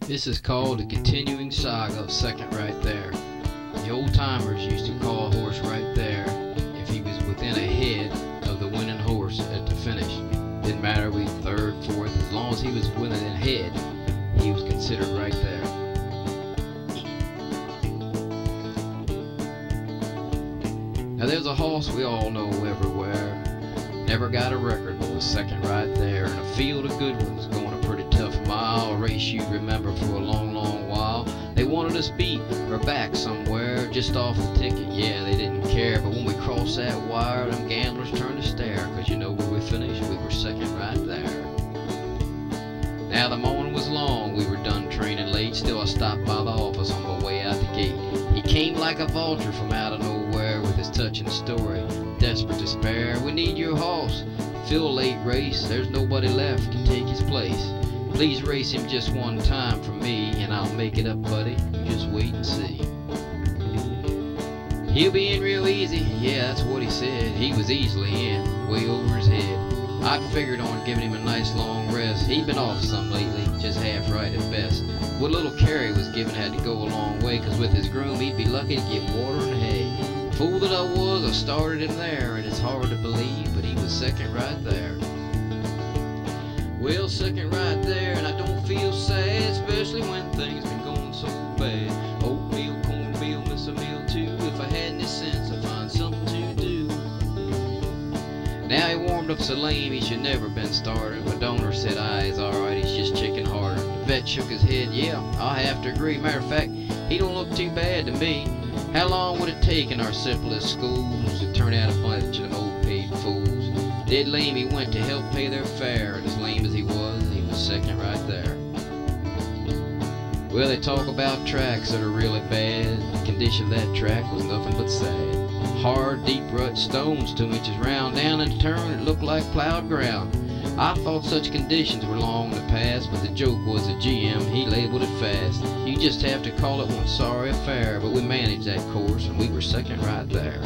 This is called the continuing saga of second right there. The old timers used to call a horse right there if he was within a head of the winning horse at the finish. Didn't matter if he was third, fourth, as long as he was within a head, he was considered right there. Now there's a horse we all know everywhere. Never got a record, but was second right there. In a field of good ones, going a pretty tough mile, a race you'd remember for a long, long while. They wanted us beat or back somewhere, just off the ticket, yeah, they didn't care. But when we crossed that wire, them gamblers turned to stare, 'cause you know where we finished, we were second right there. Now the morning was long, we were done training late, still I stopped by the office on my way out the gate. He came like a vulture from out of nowhere with his touching story, desperate despair. We need your horse, feel a late race, there's nobody left to take his place. Please race him just one time for me, and I'll make it up, buddy, you just wait and see. He'll be in real easy, yeah, that's what he said. He was easily in, way over his head. I'd figured on giving him a nice long rest. He'd been off some lately, just half right at best. What little care he was given had to go a long way, 'cause with his groom he'd be lucky to get water and hay. Fool that I was, I started him there, and it's hard to believe, but he was second right there. Well, second right there, and I don't feel sad, especially when things been going so bad. Oatmeal, cornmeal, miss a meal too. If I had any sense, I'd find something to do. Now he warmed up so lame he should never been started. My donor said, he's alright, he's just chicken hearted. The vet shook his head, yeah, I'll have to agree. Matter of fact, he don't look too bad to me. How long would it take in our simplest schools to turn out a bunch of them old paid fools? Dead lame he went to help pay their fare, and as lame as he was second right there. Well, they talk about tracks that are really bad. The condition of that track was nothing but sad. Hard, deep rut stones 2 inches round, down in the turn it looked like plowed ground. I thought such conditions were long in the past, but the joke was the GM, he labeled it fast. You just have to call it one sorry affair, but we managed that course and we were second right there.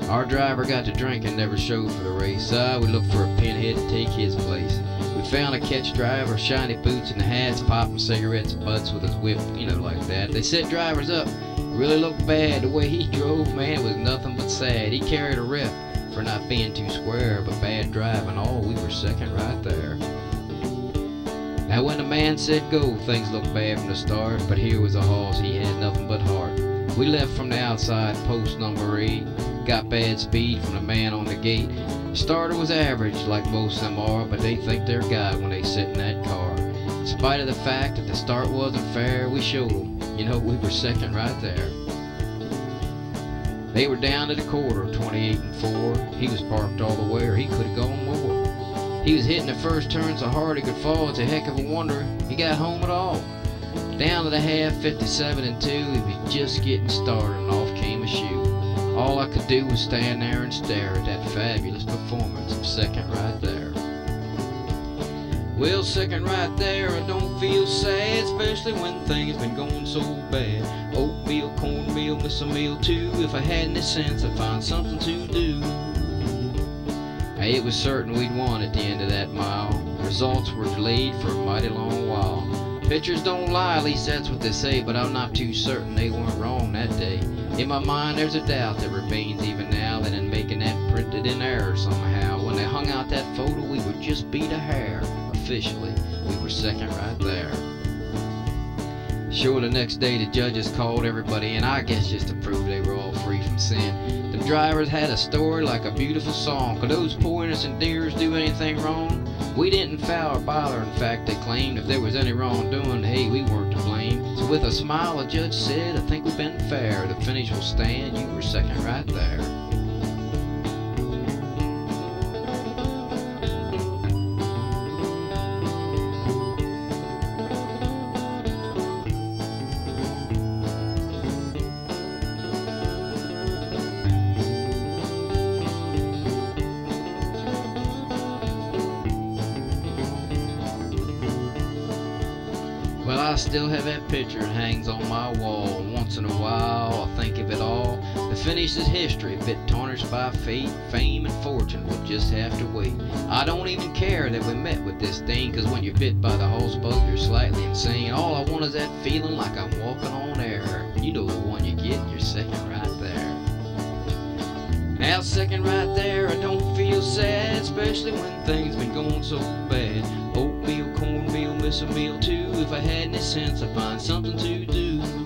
Our driver got to drink and never showed for the race. We looked for a pinhead to take his place. We found a catch driver, shiny boots and hats, popping cigarettes butts with his whip, you know, like that. They set drivers up, really looked bad. The way he drove, man, it was nothing but sad. He carried a rep for not being too square, but bad driving. We were second right there. Now when the man said go, things looked bad from the start, but here was a horse, he had nothing but heart. We left from the outside post number 8, got bad speed from the man on the gate. Starter was average like most of them are, but they think they're God when they sit in that car. In spite of the fact that the start wasn't fair, we showed them, you know, we were second right there. They were down to the quarter, 28 and 4. He was parked all the way, or he could have gone more. He was hitting the first turn so hard he could fall. It's a heck of a wonder he got home at all. Down to the half, 57 and 2. He was just getting started, and off came a shoe. All I could do was stand there and stare at that fabulous performance of second right there. Well, second right there, I don't feel sad, especially when things been going so bad. Oatmeal, cornmeal, miss a meal too. If I had any sense, I'd find something to do. Now, it was certain we'd won at the end of that mile. Results were delayed for a mighty long while. Pictures don't lie, at least that's what they say, but I'm not too certain they weren't wrong that day. In my mind there's a doubt that remains even now that in making that printed in error somehow. When they hung out that photo we were just beat a hair. Officially, we were second right there. Sure, the next day the judges called everybody in, I guess just to prove they were all free from sin. The drivers had a story like a beautiful song. Could those poor innocent dears do anything wrong? We didn't foul or bother, in fact they claimed if there was any wrongdoing, hey, we weren't to blame. So with a smile the judge said, I think we've been fair. The finish will stand, you were second right there. Well, I still have that picture, it hangs on my wall. Once in a while I think of it all, The finish is history, a bit tarnished by fate, fame, and fortune. We'll just have to wait. I don't even care that we met with this thing, 'cause when you're bit by the house bug, you're slightly insane. All I want is that feeling like I'm walking on air. You know the one you get, you're second right there. Now second right there, I don't feel sad, especially when things been going so bad. Oatmeal, cornmeal, miss a meal too. If I had any sense, I'd find something to do.